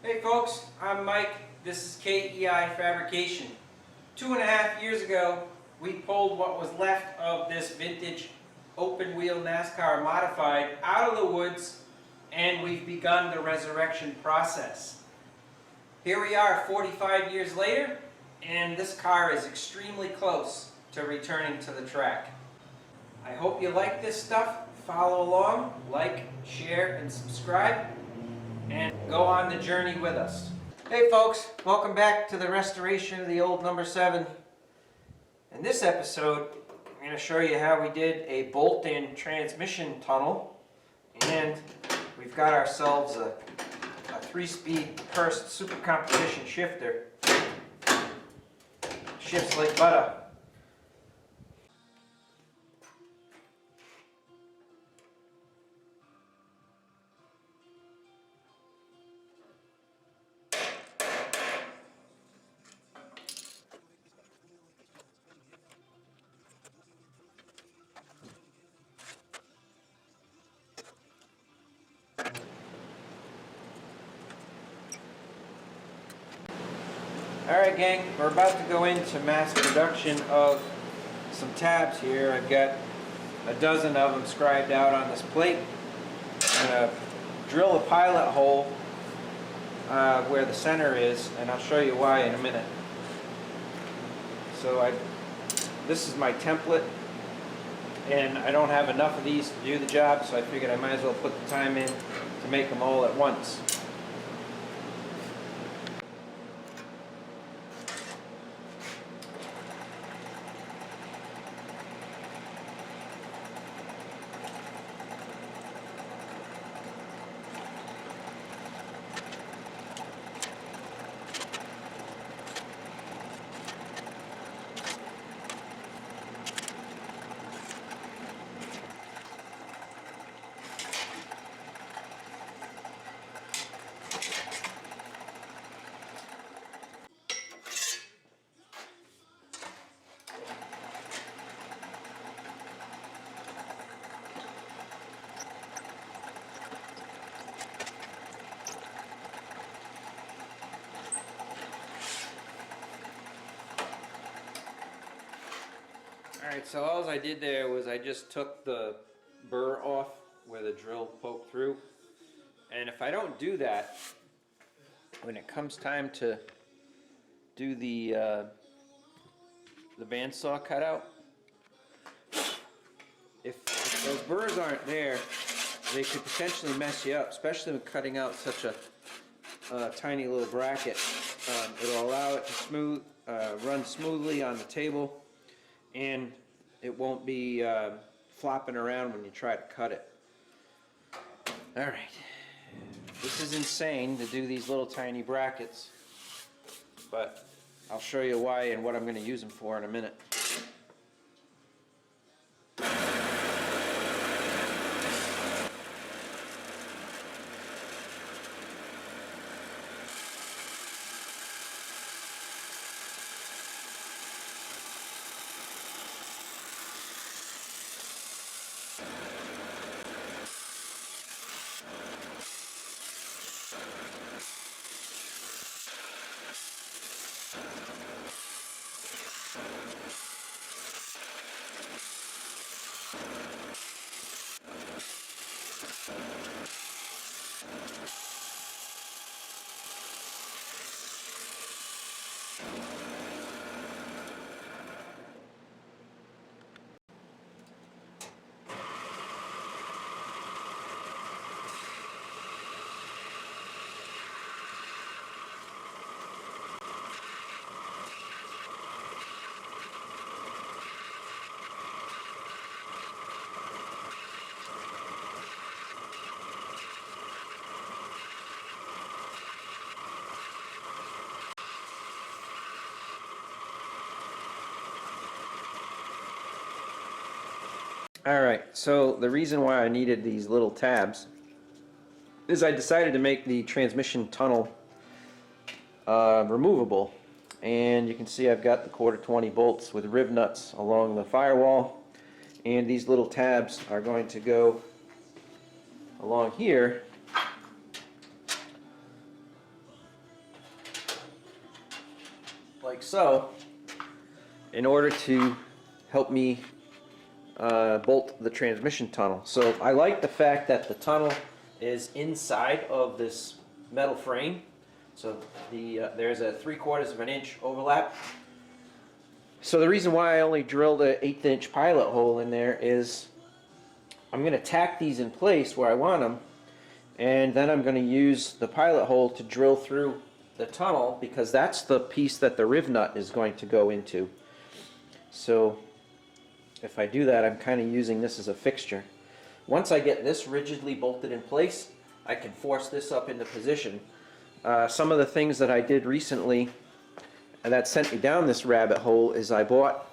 Hey folks, I'm Mike. This is KEI Fabrication. 2.5 years ago, we pulled what was left of this vintage open wheel NASCAR modified out of the woods, and we've begun the resurrection process. Here we are 45 years later, and this car is extremely close to returning to the track. I hope you like this stuff. Follow along, like, share, and subscribe, and go on the journey with us. Hey folks, welcome back to the restoration of the old number 7. In this episode, I'm going to show you how we did a bolt-in transmission tunnel, and we've got ourselves a 3-speed Hurst super competition shifter. Shifts like butter. Alright gang, we're about to go into mass production of some tabs here. I've got a dozen of them scribed out on this plate. I'm going to drill a pilot hole where the center is, and I'll show you why in a minute. So this is my template, and I don't have enough of these to do the job, so I figured I might as well put the time in to make them all at once. Alright, so all I did there was I just took the burr off where the drill poked through. And if I don't do that, when it comes time to do the bandsaw cutout, if those burrs aren't there, they could potentially mess you up, especially when cutting out such a tiny little bracket. It'll allow it to run smoothly on the table, and it won't be flopping around when you try to cut it. Alright, this is insane to do these little tiny brackets, but I'll show you why and what I'm going to use them for in a minute. Alright, so the reason why I needed these little tabs is I decided to make the transmission tunnel removable. And you can see I've got the 1/4-20 bolts with Rivnuts along the firewall, and these little tabs are going to go along here like so, in order to help me bolt the transmission tunnel. So I like the fact that the tunnel is inside of this metal frame. So there's a 3/4 of an inch overlap. So the reason why I only drilled an 1/8 inch pilot hole in there is I'm going to tack these in place where I want them, and then I'm going to use the pilot hole to drill through the tunnel, because that's the piece that the Rivnut is going to go into. So if I do that, I'm kind of using this as a fixture. Once I get this rigidly bolted in place, I can force this up into position. Some of the things that I did recently that sent me down this rabbit hole is I bought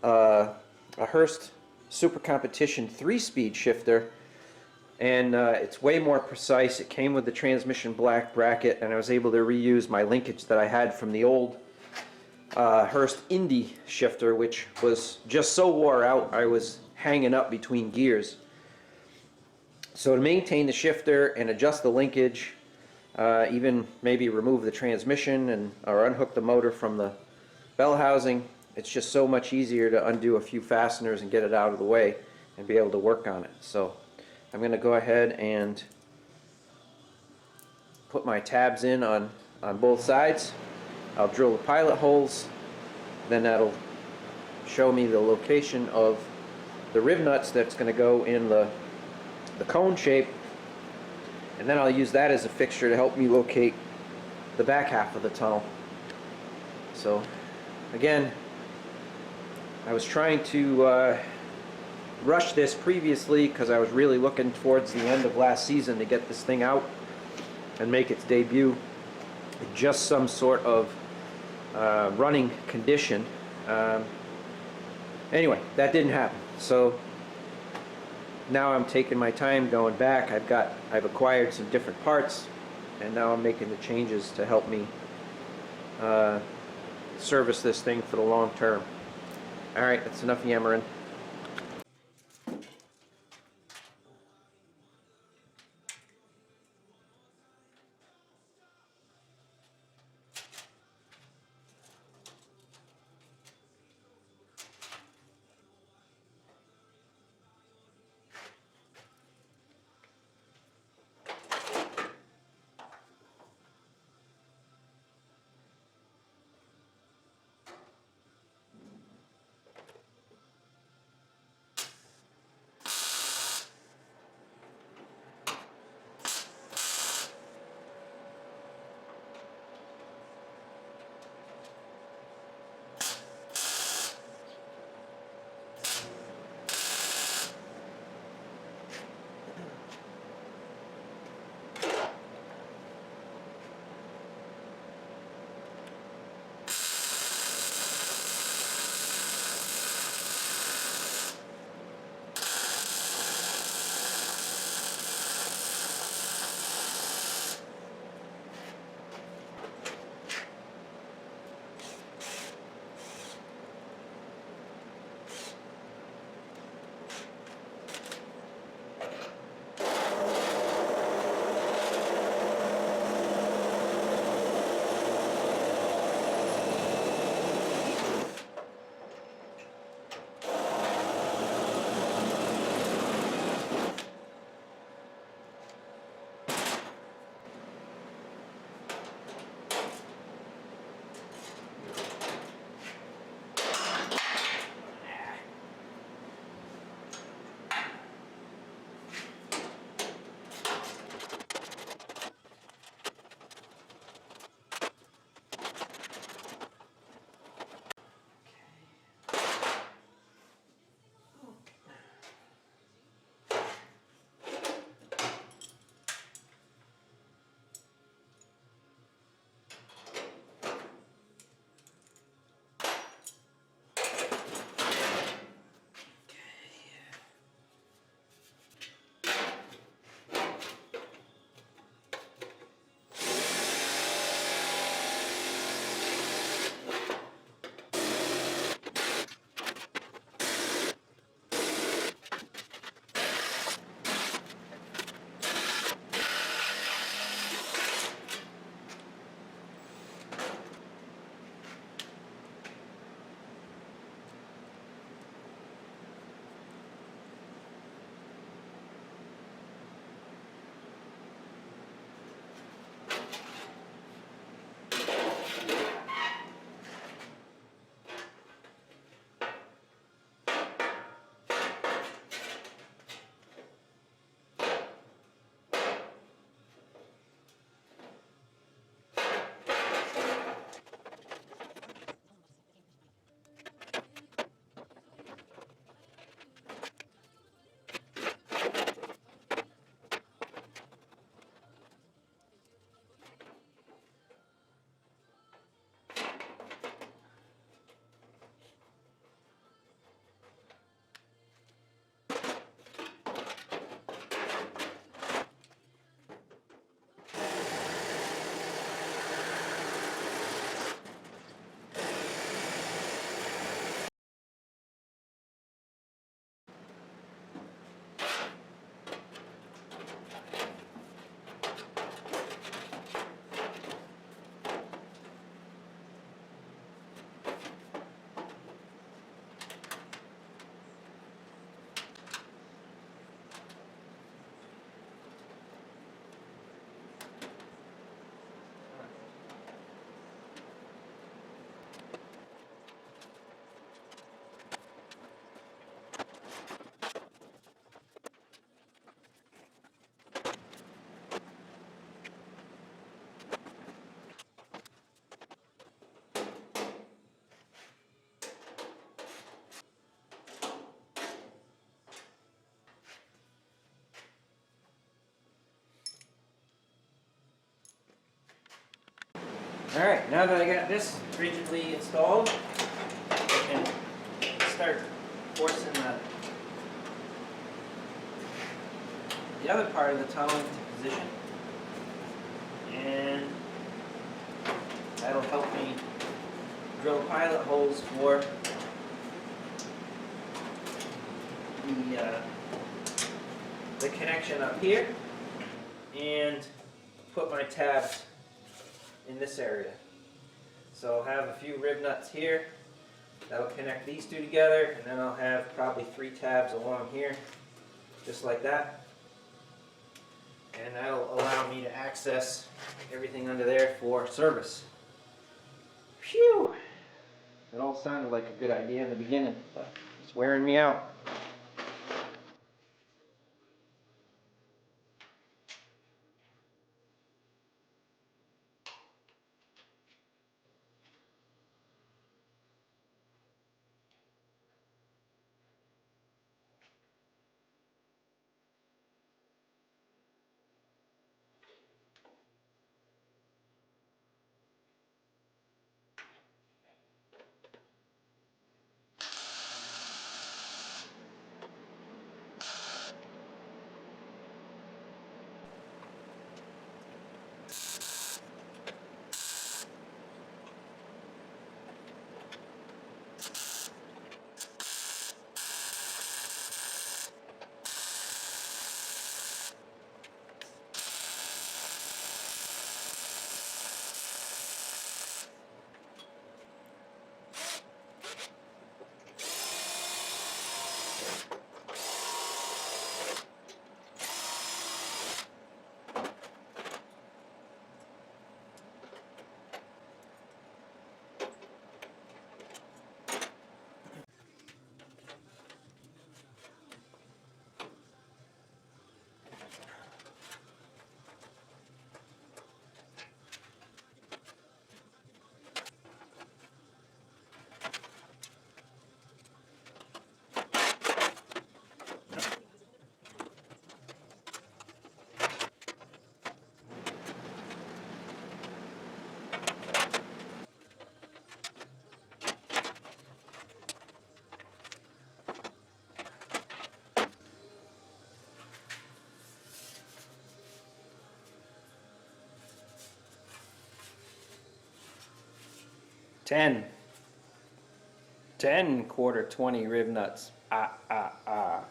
a Hurst Super Competition 3-speed shifter, and it's way more precise. It came with the transmission black bracket, and I was able to reuse my linkage that I had from the old Hurst Indy shifter, which was just so wore out I was hanging up between gears. So to maintain the shifter and adjust the linkage, even maybe remove the transmission or unhook the motor from the bell housing, it's just so much easier to undo a few fasteners and get it out of the way and be able to work on it. So I'm going to go ahead and put my tabs in on both sides. I'll drill the pilot holes, then that'll show me the location of the rivnuts that's going to go in the cone shape, and then I'll use that as a fixture to help me locate the back half of the tunnel. So again, I was trying to rush this previously because I was really looking towards the end of last season to get this thing out and make its debut in just some sort of running condition. Anyway, that didn't happen. So now I'm taking my time going back. I've acquired some different parts, and now I'm making the changes to help me service this thing for the long term. Alright, that's enough yammering. Alright, now that I got this rigidly installed, I can start forcing the other part of the tunnel into position. And that'll help me drill pilot holes for the connection up here, and put my tabs in this area. So I'll have a few Rivnuts here that'll connect these two together, and then I'll have probably 3 tabs along here, just like that. And that'll allow me to access everything under there for service. Phew! It all sounded like a good idea in the beginning, but it's wearing me out. Ten quarter 20 Rivnuts. Ah.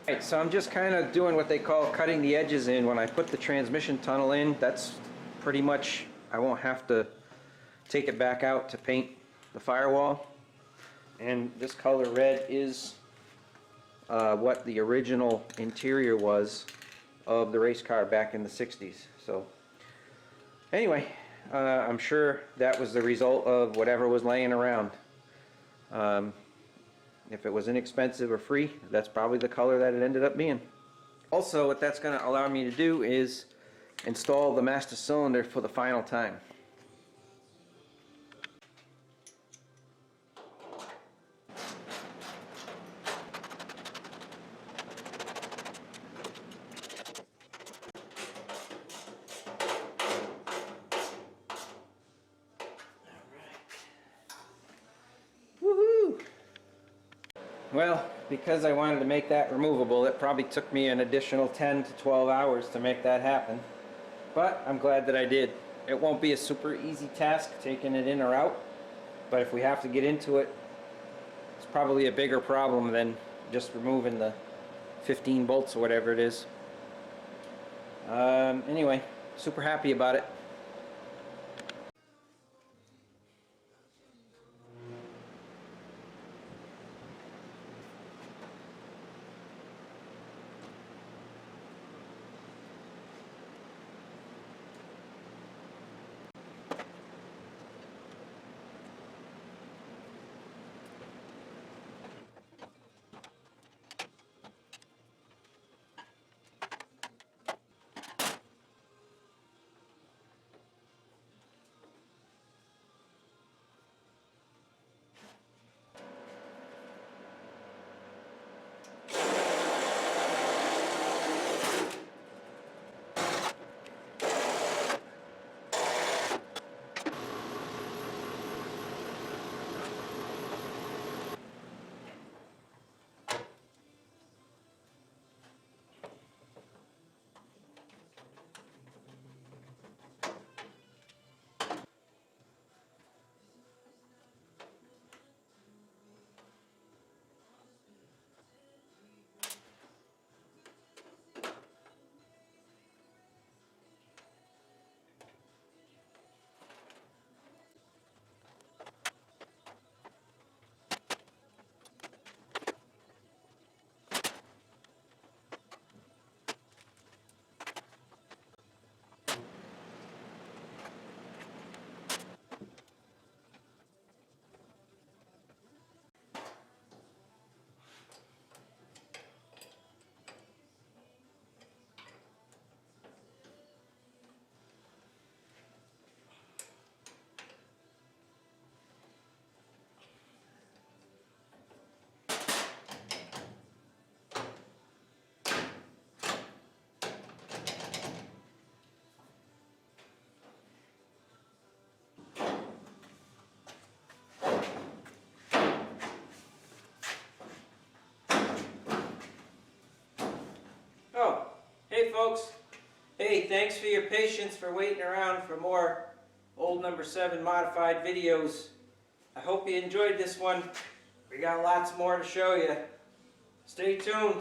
Alright, so I'm just kind of doing what they call cutting the edges in. When I put the transmission tunnel in, that's pretty much, I won't have to take it back out to paint the firewall. And this color red is what the original interior was of the race car back in the 60s. So anyway, I'm sure that was the result of whatever was laying around. If it was inexpensive or free, that's probably the color that it ended up being. Also, what that's going to allow me to do is install the master cylinder for the final time. Well, because I wanted to make that removable, it probably took me an additional 10 to 12 hours to make that happen. But I'm glad that I did. It won't be a super easy task taking it in or out, but if we have to get into it, it's probably a bigger problem than just removing the 15 bolts or whatever it is. Anyway, super happy about it. Oh, hey folks. Hey, thanks for your patience for waiting around for more old number 7 modified videos. I hope you enjoyed this one. We got lots more to show you. Stay tuned.